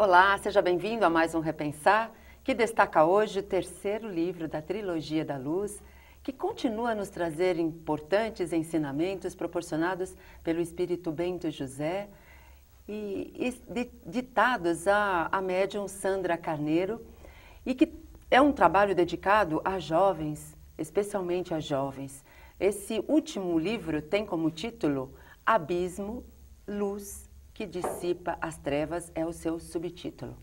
Olá, seja bem-vindo a mais um Repensar, que destaca hoje o terceiro livro da Trilogia da Luz, que continua a nos trazer importantes ensinamentos proporcionados pelo Espírito Bento José e ditados à médium Sandra Carneiro, e que é um trabalho dedicado a jovens, especialmente a jovens. Esse último livro tem como título Abismo, Luz que dissipa as trevas, é o seu subtítulo.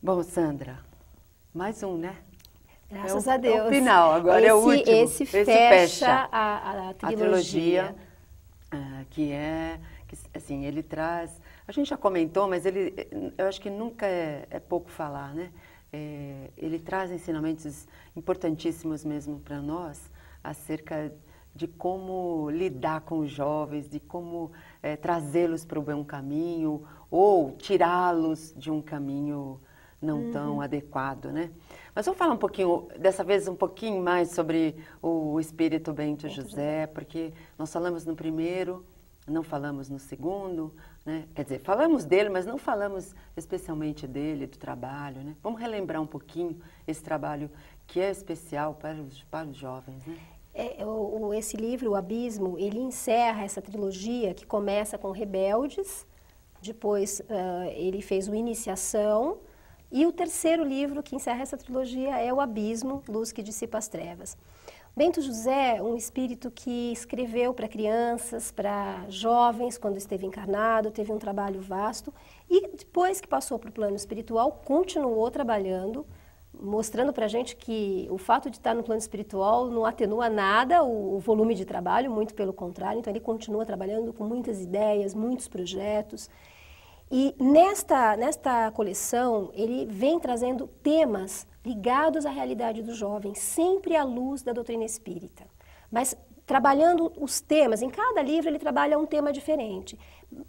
Bom, Sandra, mais um, né? Graças a Deus. É o final, agora é o último. Esse fecha a trilogia. Que assim, ele traz... A gente já comentou, mas eu acho que nunca é pouco falar, né? Ele traz ensinamentos importantíssimos mesmo para nós, acerca de como lidar com os jovens, de como trazê-los para o bom caminho ou tirá-los de um caminho não tão adequado, né? Mas vamos falar um pouquinho, dessa vez um pouquinho mais sobre o Espírito Bento José, porque nós falamos no primeiro, não falamos no segundo, né? Quer dizer, falamos dele, mas não falamos especialmente dele, do trabalho, né? Vamos relembrar um pouquinho esse trabalho que é especial para os jovens, né? Esse livro, O Abismo, ele encerra essa trilogia que começa com Rebeldes, depois ele fez o Iniciação, e o terceiro livro que encerra essa trilogia é O Abismo, Luz que dissipa as trevas. Bento José, um espírito que escreveu para crianças, para jovens, quando esteve encarnado, teve um trabalho vasto, e depois que passou para o plano espiritual, continuou trabalhando, mostrando para a gente que o fato de estar no plano espiritual não atenua nada o volume de trabalho, muito pelo contrário. Então ele continua trabalhando com muitas ideias, muitos projetos. E nesta coleção ele vem trazendo temas ligados à realidade do jovem, sempre à luz da doutrina espírita. Mas trabalhando os temas, em cada livro ele trabalha um tema diferente.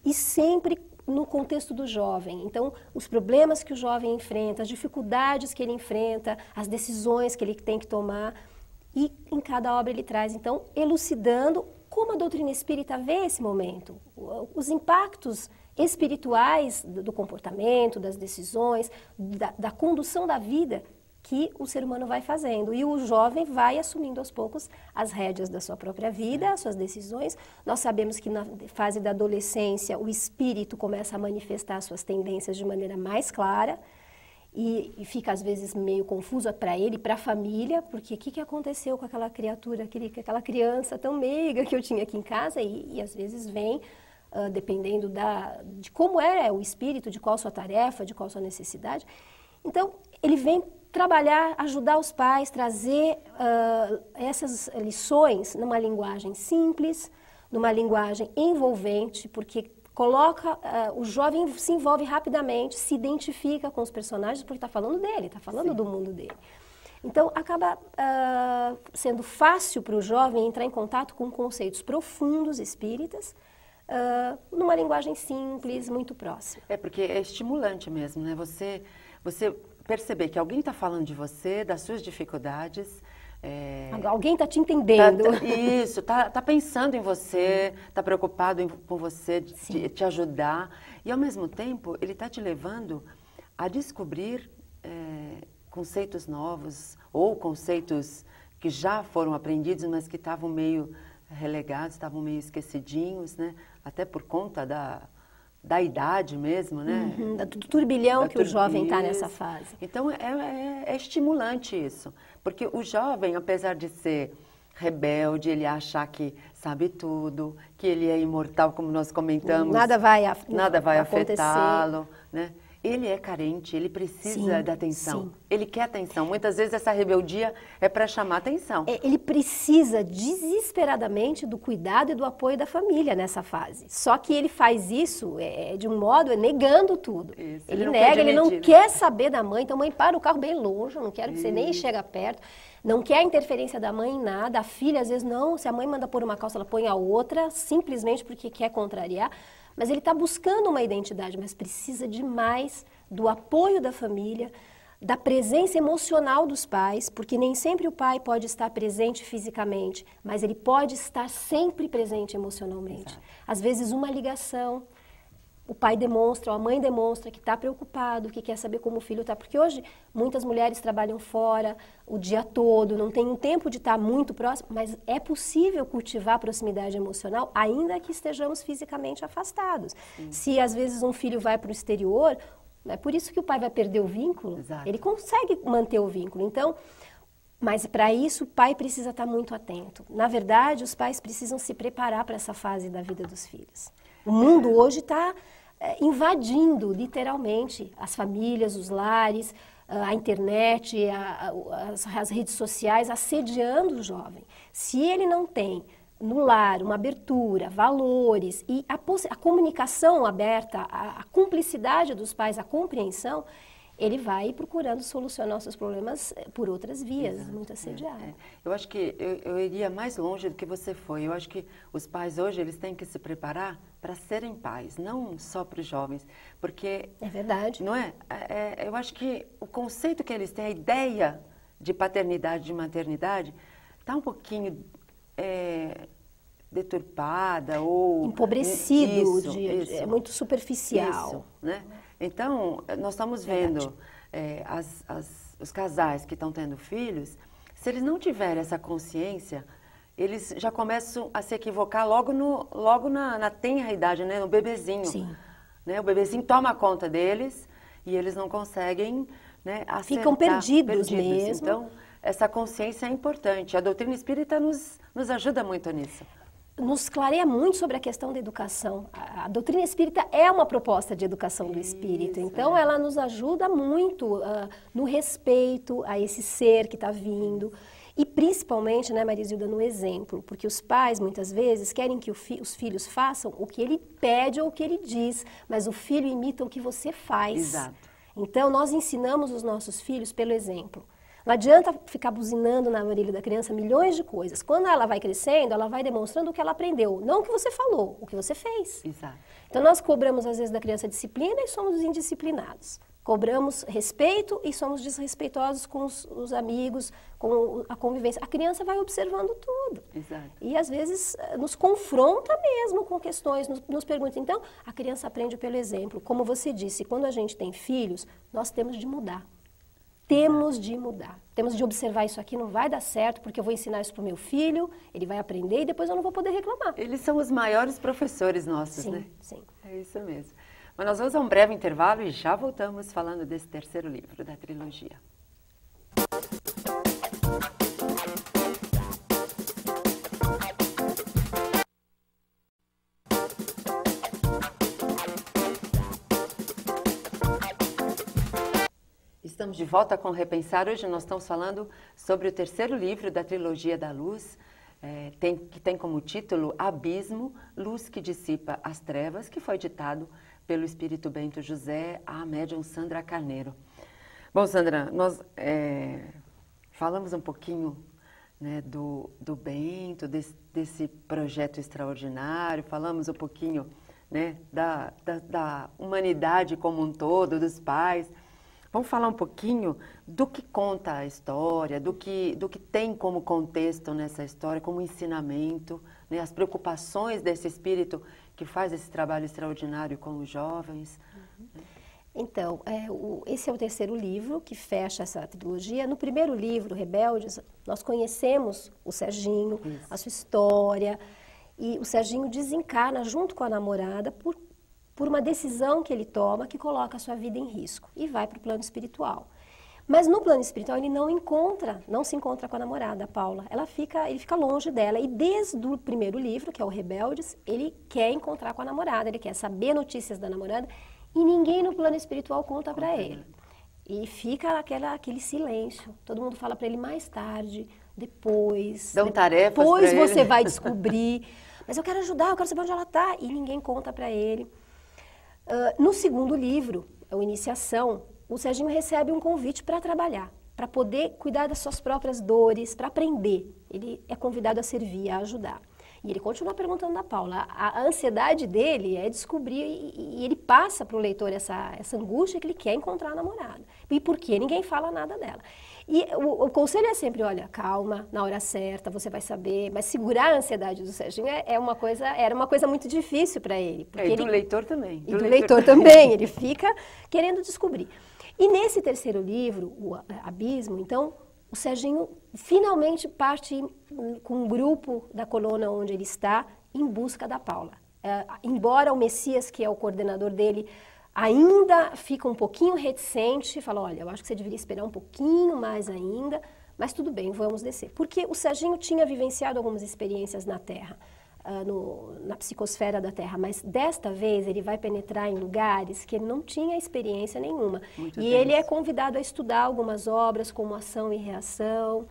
E sempre no contexto do jovem. Então, os problemas que o jovem enfrenta, as dificuldades que ele enfrenta, as decisões que ele tem que tomar, e em cada obra ele traz, então, elucidando como a doutrina espírita vê esse momento, os impactos espirituais do comportamento, das decisões, da condução da vida que o ser humano vai fazendo. E o jovem vai assumindo aos poucos as rédeas da sua própria vida, as suas decisões. Nós sabemos que na fase da adolescência o espírito começa a manifestar suas tendências de maneira mais clara e fica às vezes meio confuso para ele e para a família, porque o que aconteceu com aquela criatura, aquela criança tão meiga que eu tinha aqui em casa e às vezes vem, dependendo de como é o espírito, de qual a sua tarefa, de qual a sua necessidade. Então, ele vem trabalhar, ajudar os pais, trazer essas lições numa linguagem simples, numa linguagem envolvente, porque coloca, o jovem se envolve rapidamente, se identifica com os personagens, porque está falando dele, está falando do mundo dele. Então, acaba sendo fácil para o jovem entrar em contato com conceitos profundos, espíritas, numa linguagem simples, muito próxima. Porque é estimulante mesmo, né? Você perceber que alguém está falando de você, das suas dificuldades. Alguém está te entendendo. Isso, tá pensando em você, está preocupado com você, de te ajudar. E, ao mesmo tempo, ele está te levando a descobrir conceitos novos ou conceitos que já foram aprendidos, mas que estavam meio relegados, estavam meio esquecidinhos, né? Até por conta da idade mesmo, né? Do turbilhão que o jovem está nessa fase. Então, é estimulante isso. Porque o jovem, apesar de ser rebelde, ele achar que sabe tudo, que ele é imortal, como nós comentamos. Nada vai afetá-lo, né? Ele é carente, ele precisa da atenção. Sim. Ele quer atenção. Muitas vezes essa rebeldia é para chamar atenção. Ele precisa desesperadamente do cuidado e do apoio da família nessa fase. Só que ele faz isso de um modo negando tudo. Isso. Ele nega, ele não quer saber da mãe. Então, mãe, para o carro bem longe, eu não quero que você nem chegue perto. Não quer a interferência da mãe em nada. A filha, às vezes, não. Se a mãe manda pôr uma calça, ela põe a outra, simplesmente porque quer contrariar. Mas ele está buscando uma identidade, mas precisa demais do apoio da família, da presença emocional dos pais, porque nem sempre o pai pode estar presente fisicamente, mas ele pode estar sempre presente emocionalmente. Exato. Às vezes uma ligação, o pai demonstra, ou a mãe demonstra que está preocupado, que quer saber como o filho está. Porque hoje muitas mulheres trabalham fora o dia todo, não tem um tempo de estar muito próximo, mas é possível cultivar proximidade emocional ainda que estejamos fisicamente afastados. Se às vezes um filho vai para o exterior, é por isso que o pai vai perder o vínculo, Exato. ele consegue manter o vínculo. Então, mas para isso o pai precisa estar muito atento. Na verdade, os pais precisam se preparar para essa fase da vida dos filhos. O mundo hoje está invadindo, literalmente, as famílias, os lares, a internet, as redes sociais, assediando o jovem. Se ele não tem no lar uma abertura, valores e a comunicação aberta, a cumplicidade dos pais, a compreensão, ele vai procurando solucionar os seus problemas por outras vias, Exato. muito assediado. Eu acho que eu iria mais longe do que você foi. Eu acho que os pais hoje, eles têm que se preparar para serem pais, não só para os jovens, porque... É verdade. Não é? Eu acho que o conceito que eles têm, a ideia de paternidade, de maternidade, está um pouquinho deturpada ou... Empobrecido, Isso. é muito superficial. Isso, né? Então, nós estamos vendo os casais que estão tendo filhos, se eles não tiverem essa consciência, eles já começam a se equivocar logo na tenra idade, né? No bebezinho. Sim. Né? O bebezinho toma conta deles e eles não conseguem, né, acertar. Ficam perdidos mesmo. Então, essa consciência é importante. A doutrina espírita nos ajuda muito nisso. Nos clareia muito sobre a questão da educação. A doutrina espírita é uma proposta de educação do espírito, então ela nos ajuda muito no respeito a esse ser que está vindo e principalmente, né, Marisilda, no exemplo, porque os pais muitas vezes querem que os filhos façam o que ele pede ou o que ele diz, mas o filho imita o que você faz. Exato. Então nós ensinamos os nossos filhos pelo exemplo. Não adianta ficar buzinando na orelha da criança milhões de coisas. Quando ela vai crescendo, ela vai demonstrando o que ela aprendeu. Não o que você falou, o que você fez. Exato. Então nós cobramos às vezes da criança disciplina e somos indisciplinados. Cobramos respeito e somos desrespeitosos com os amigos, com a convivência. A criança vai observando tudo. Exato. E às vezes nos confronta mesmo com questões, nos pergunta. Então a criança aprende pelo exemplo. Como você disse, quando a gente tem filhos, nós temos de mudar. Temos de mudar, temos de observar isso aqui, não vai dar certo, porque eu vou ensinar isso para o meu filho, ele vai aprender e depois eu não vou poder reclamar. Eles são os maiores professores nossos, Sim, né? sim. É isso mesmo. Mas nós vamos a um breve intervalo e já voltamos falando desse terceiro livro da trilogia. Estamos de volta com Repensar. Hoje nós estamos falando sobre o terceiro livro da trilogia da luz, que tem como título Abismo, Luz que Dissipa as Trevas, que foi ditado pelo Espírito Bento José à médium Sandra Carneiro. Bom, Sandra, nós falamos um pouquinho, né, do Bento, desse projeto extraordinário, falamos um pouquinho, né, da humanidade como um todo, dos pais. Vamos falar um pouquinho do que conta a história, do que tem como contexto nessa história, como ensinamento, né, as preocupações desse espírito que faz esse trabalho extraordinário com os jovens. Então, esse é o terceiro livro que fecha essa trilogia. No primeiro livro, Rebeldes, nós conhecemos o Serginho, a sua história, e o Serginho desencarna junto com a namorada por uma decisão que ele toma que coloca a sua vida em risco e vai para o plano espiritual. Mas no plano espiritual ele não se encontra com a namorada, a Paula. Ele fica longe dela e desde o primeiro livro, que é o Rebeldes, ele quer encontrar com a namorada, ele quer saber notícias da namorada e ninguém no plano espiritual conta para ele. E fica aquele silêncio. Todo mundo fala para ele mais tarde, depois. Dão tarefas depois pra você ele. vai descobrir. Mas eu quero ajudar, eu quero saber onde ela está. E ninguém conta para ele. No segundo livro, a Iniciação, o Serginho recebe um convite para trabalhar, para poder cuidar das suas próprias dores, para aprender. Ele é convidado a servir, a ajudar. E ele continua perguntando da Paula. A ansiedade dele é descobrir, e ele passa para o leitor essa angústia que ele quer encontrar a namorada. E por quê? Ninguém fala nada dela. E o conselho é sempre, olha, calma, na hora certa, você vai saber. Mas segurar a ansiedade do Serginho era uma coisa muito difícil para ele. E do leitor também. E do leitor também, ele fica querendo descobrir. E nesse terceiro livro, o Abismo, então, o Serginho finalmente parte com um grupo da colônia onde ele está em busca da Paula. Embora o Messias, que é o coordenador dele, ainda fica um pouquinho reticente, fala, olha, eu acho que você deveria esperar um pouquinho mais ainda, mas tudo bem, vamos descer. Porque o Serginho tinha vivenciado algumas experiências na Terra, na psicosfera da Terra, mas desta vez ele vai penetrar em lugares que ele não tinha experiência nenhuma. E ele é convidado a estudar algumas obras como Ação e Reação,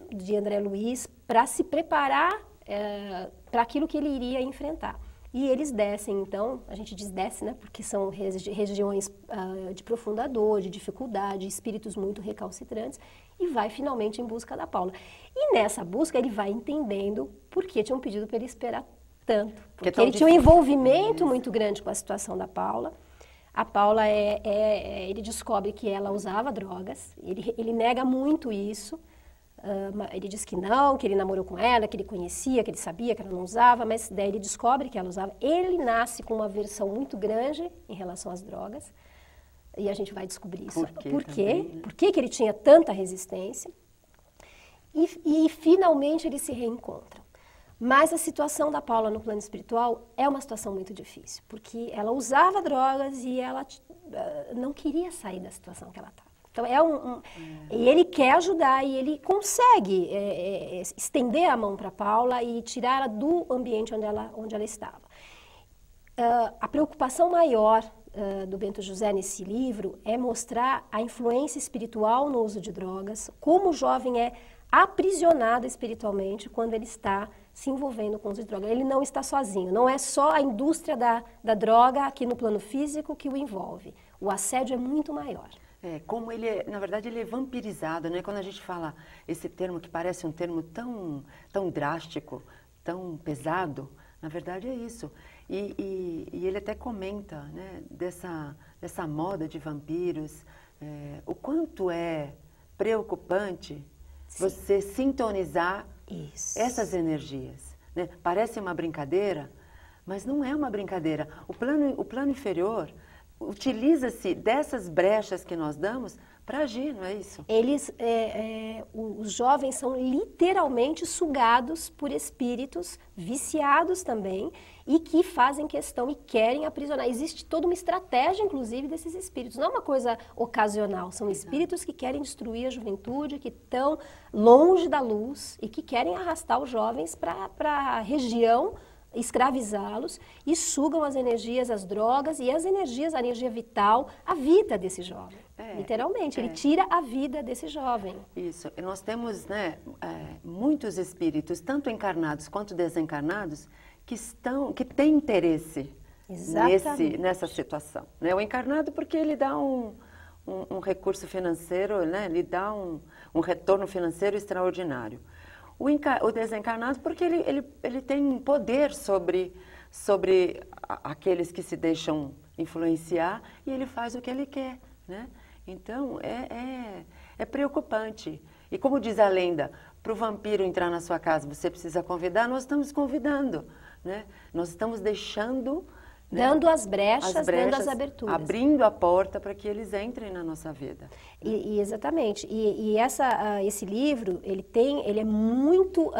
de André Luiz, para se preparar para aquilo que ele iria enfrentar. E eles descem, então, a gente diz desce, né, porque são regiões de profunda dor, de dificuldade, espíritos muito recalcitrantes, e vai finalmente em busca da Paula. E nessa busca ele vai entendendo por que tinham pedido para ele esperar tanto. Porque ele tinha um envolvimento muito grande com a situação da Paula. A Paula, ele descobre que ela usava drogas, ele nega muito isso. Ele diz que não, que ele namorou com ela, que ele conhecia, que ele sabia que ela não usava, mas daí ele descobre que ela usava. Ele nasce com uma aversão muito grande em relação às drogas, e a gente vai descobrir isso. Por quê? Também, né? Por que ele tinha tanta resistência? E finalmente eles se reencontram. Mas a situação da Paula no plano espiritual é uma situação muito difícil, porque ela usava drogas e ela não queria sair da situação que ela estava. Então, e ele quer ajudar e ele consegue estender a mão para a Paula e tirá-la do ambiente onde ela estava. A preocupação maior do Bento José nesse livro é mostrar a influência espiritual no uso de drogas, como o jovem é aprisionado espiritualmente quando ele está se envolvendo com o uso de drogas. Ele não está sozinho, não é só a indústria da droga aqui no plano físico que o envolve. O assédio é muito maior. Como na verdade, ele é vampirizado, né? Quando a gente fala esse termo que parece um termo tão drástico, tão pesado, na verdade é isso. E ele até comenta, né, dessa moda de vampiros, o quanto é preocupante você sintonizar essas energias, né? Parece uma brincadeira, mas não é uma brincadeira. O plano inferior utiliza-se dessas brechas que nós damos para agir, não é isso? Os jovens são literalmente sugados por espíritos viciados também e que fazem questão e querem aprisionar. Existe toda uma estratégia, inclusive, desses espíritos. Não é uma coisa ocasional, são espíritos que querem destruir a juventude, que estão longe da luz e que querem arrastar os jovens para a região, escravizá-los e sugam as energias, as drogas e as energias, a energia vital, a vida desse jovem. Literalmente, ele tira a vida desse jovem. Isso. E nós temos, né, muitos espíritos, tanto encarnados quanto desencarnados, que têm interesse nessa situação. Né? O encarnado porque ele dá um recurso financeiro, né? Ele dá um retorno financeiro extraordinário. O desencarnado porque ele tem poder sobre aqueles que se deixam influenciar e ele faz o que ele quer, né? Então, é preocupante. E como diz a lenda, para o vampiro entrar na sua casa, você precisa convidar, nós estamos convidando, né? Nós estamos deixando... Dando as brechas, dando as aberturas. Abrindo a porta para que eles entrem na nossa vida. Exatamente. Esse livro, ele é muito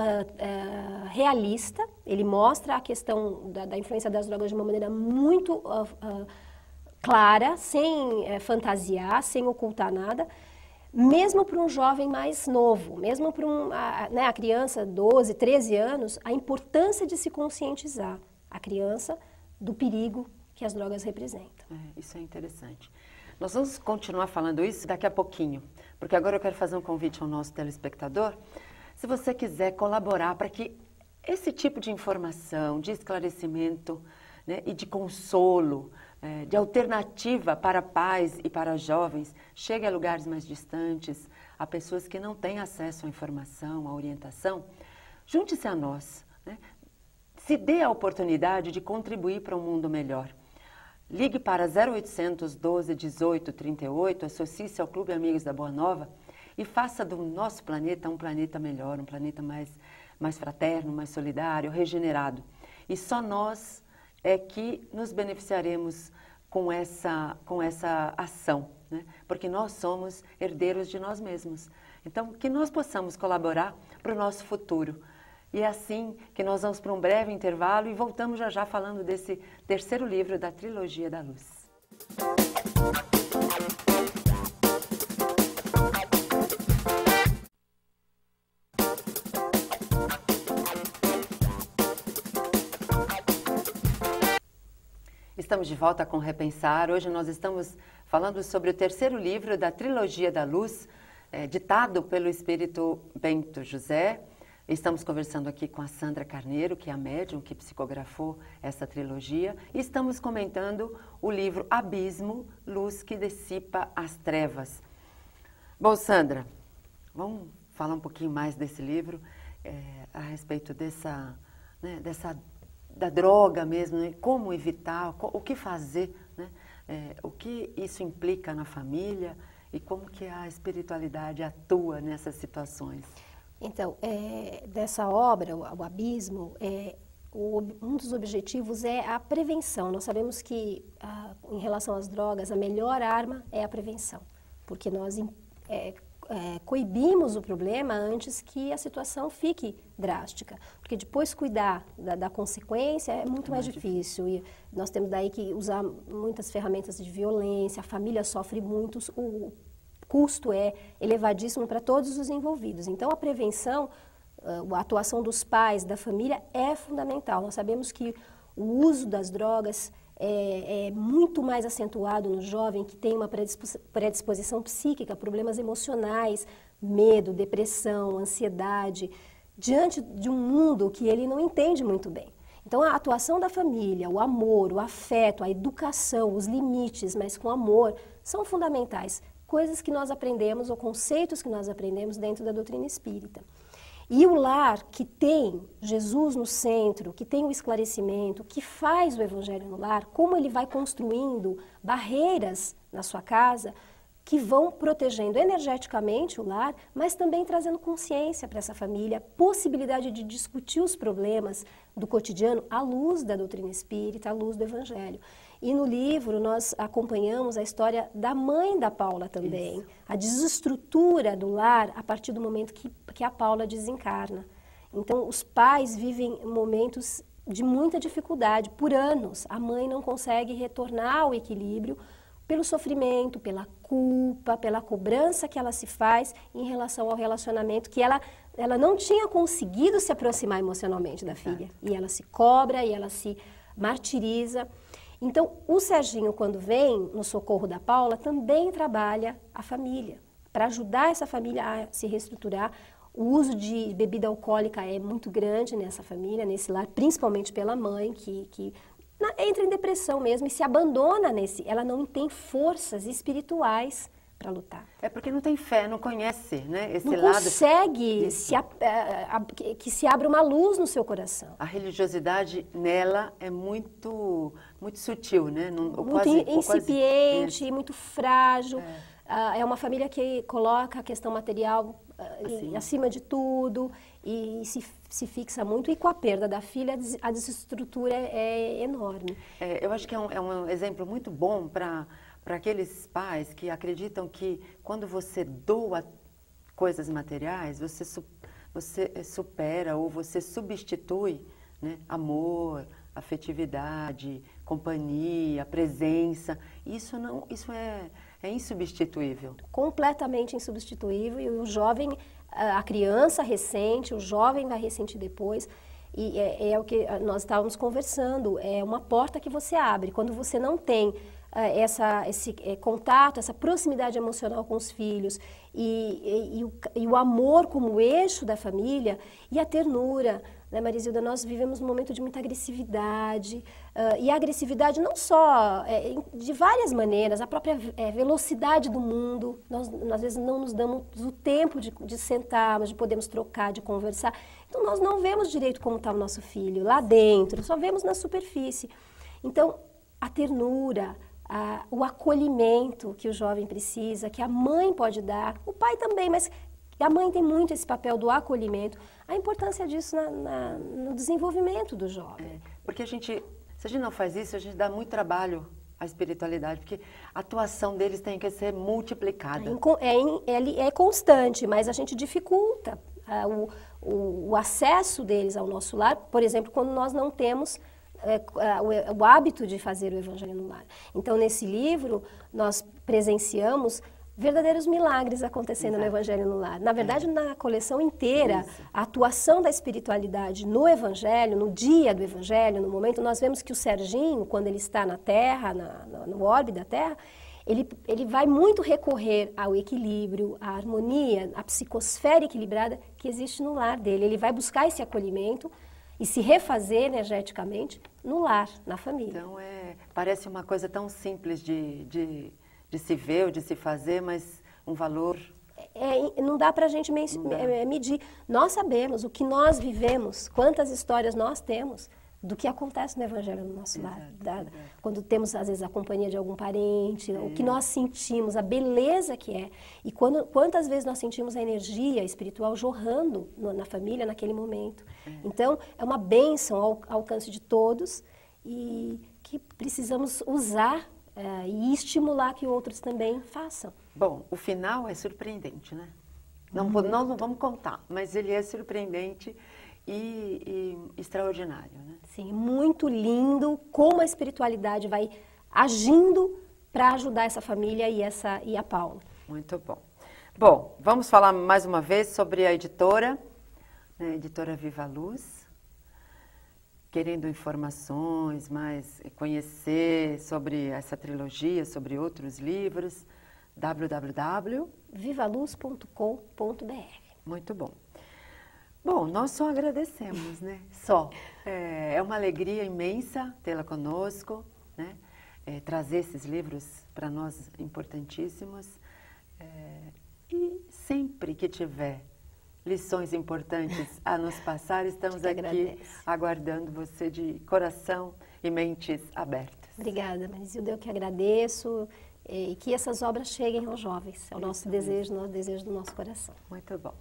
realista, ele mostra a questão da influência das drogas de uma maneira muito clara, sem fantasiar, sem ocultar nada, mesmo para um jovem mais novo, mesmo para a criança, 12, 13 anos, a importância de se conscientizar a criança do perigo que as drogas representam. Isso é interessante. Nós vamos continuar falando isso daqui a pouquinho, porque agora eu quero fazer um convite ao nosso telespectador. Se você quiser colaborar para que esse tipo de informação, de esclarecimento, né, e de consolo, de alternativa para pais e para jovens, chegue a lugares mais distantes, a pessoas que não têm acesso à informação, à orientação, junte-se a nós. né? Se dê a oportunidade de contribuir para um mundo melhor. Ligue para 0800 12 18 38, associe-se ao Clube Amigos da Boa Nova e faça do nosso planeta um planeta melhor, um planeta mais fraterno, mais solidário, regenerado. E só nós é que nos beneficiaremos com essa ação, né? Porque nós somos herdeiros de nós mesmos. Então, que nós possamos colaborar para o nosso futuro. E é assim que nós vamos para um breve intervalo e voltamos já falando desse terceiro livro da Trilogia da Luz. Estamos de volta com Repensar. Hoje nós estamos falando sobre o terceiro livro da Trilogia da Luz, ditado pelo Espírito Bento José. Estamos conversando aqui com a Sandra Carneiro, que é a médium que psicografou essa trilogia. E estamos comentando o livro Abismo, Luz que Dissipa as Trevas. Bom, Sandra, vamos falar um pouquinho mais desse livro, a respeito da droga mesmo, né? Como evitar, o que fazer, né? O que isso implica na família e como que a espiritualidade atua nessas situações. Então, dessa obra, o Abismo, um dos objetivos é a prevenção. Nós sabemos que, em relação às drogas, a melhor arma é a prevenção, porque nós coibimos o problema antes que a situação fique drástica, porque depois cuidar da consequência é muito mais difícil. E nós temos daí que usar muitas ferramentas de violência, a família sofre muito, o custo é elevadíssimo para todos os envolvidos. Então, a prevenção, a atuação dos pais, da família é fundamental. Nós sabemos que o uso das drogas é muito mais acentuado no jovem que tem uma predisposição psíquica, problemas emocionais, medo, depressão, ansiedade, diante de um mundo que ele não entende muito bem. Então, a atuação da família, o amor, o afeto, a educação, os limites, mas com amor, são fundamentais. Coisas que nós aprendemos, ou conceitos que nós aprendemos dentro da doutrina espírita. E o lar que tem Jesus no centro, que tem o esclarecimento, que faz o evangelho no lar, como ele vai construindo barreiras na sua casa que vão protegendo energeticamente o lar, mas também trazendo consciência para essa família, possibilidade de discutir os problemas do cotidiano à luz da doutrina espírita, à luz do evangelho. E no livro nós acompanhamos a história da mãe da Paula também, a desestrutura do lar a partir do momento que a Paula desencarna. Então os pais vivem momentos de muita dificuldade, por anos. A mãe não consegue retornar ao equilíbrio pelo sofrimento, pela culpa, pela cobrança que ela se faz em relação ao relacionamento que ela não tinha conseguido se aproximar emocionalmente da filha. E ela se cobra, e ela se martiriza. Então, o Serginho, quando vem no socorro da Paula, também trabalha a família, para ajudar essa família a se reestruturar. O uso de bebida alcoólica é muito grande nessa família, nesse lar, principalmente pela mãe, que entra em depressão mesmo e se abandona ela não tem forças espirituais para lutar. É porque não tem fé, não conhece, né, esse não lado. Consegue que se abra uma luz no seu coração. A religiosidade nela é muito sutil, né? Muito incipiente, muito frágil. É uma família que coloca a questão material acima de tudo e se fixa muito. E com a perda da filha, a desestrutura é enorme. Eu acho que é um exemplo muito bom para aqueles pais que acreditam que quando você doa coisas materiais, você supera ou você substitui, né, amor, afetividade, companhia, presença. Isso é insubstituível. Completamente insubstituível. E o jovem, a criança ressente, o jovem vai ressentir depois. E é o que nós estávamos conversando, é uma porta que você abre. Quando você não tem esse contato, essa proximidade emocional com os filhos e o amor como eixo da família e a ternura, né, Marisilda, nós vivemos um momento de muita agressividade, e a agressividade não só de várias maneiras, a própria velocidade do mundo, nós às vezes não nos damos o tempo de sentarmos, de podermos trocar, de conversar, então nós não vemos direito como está o nosso filho lá dentro, só vemos na superfície. Então, a ternura, o acolhimento que o jovem precisa, que a mãe pode dar, o pai também, mas a mãe tem muito esse papel do acolhimento, a importância disso no desenvolvimento do jovem. Porque se a gente não faz isso, a gente dá muito trabalho à espiritualidade, porque a atuação deles tem que ser multiplicada. É constante, mas a gente dificulta o acesso deles ao nosso lar, por exemplo, quando nós não temos o hábito de fazer o Evangelho no lar. Então, nesse livro, nós presenciamos verdadeiros milagres acontecendo no Evangelho no lar. Na verdade, na coleção inteira, a atuação da espiritualidade no Evangelho, no dia do Evangelho, no momento, nós vemos que o Serginho, quando ele está na Terra, no orbe da Terra, ele vai muito recorrer ao equilíbrio, à harmonia, à psicosfera equilibrada que existe no lar dele. Ele vai buscar esse acolhimento e se refazer energeticamente no lar, na família. Então, parece uma coisa tão simples de se ver ou de se fazer, mas um valor... não dá para a gente medir. Nós sabemos o que nós vivemos, quantas histórias nós temos do que acontece no Evangelho no nosso lar. Quando temos, às vezes, a companhia de algum parente, o que nós sentimos, a beleza que é. E quantas vezes nós sentimos a energia espiritual jorrando na família naquele momento. Então, é uma bênção ao alcance de todos e que precisamos usar e estimular que outros também façam. Bom, o final é surpreendente, né? Nós não vamos contar, mas ele é surpreendente e extraordinário, né? Sim, muito lindo como a espiritualidade vai agindo para ajudar essa família e a Paula. Muito bom. Bom, vamos falar mais uma vez sobre a editora, né, a editora Viva Luz. Querendo informações, mais conhecer sobre essa trilogia, sobre outros livros, www.vivaluz.com.br. Muito bom. Bom, nós só agradecemos, né? Só. É uma alegria imensa tê-la conosco, né? Trazer esses livros para nós importantíssimos. E sempre que tiver lições importantes a nos passar, estamos aqui aguardando você de coração e mentes abertas. Obrigada, Marisilda, eu que agradeço e que essas obras cheguem aos jovens, é o nosso desejo do nosso coração. Muito bom.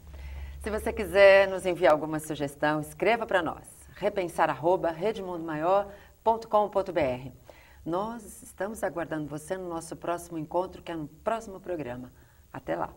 Se você quiser nos enviar alguma sugestão, escreva para nós, repensar@redemundomaior.com.br. Nós estamos aguardando você no nosso próximo encontro, que é no próximo programa. Até lá!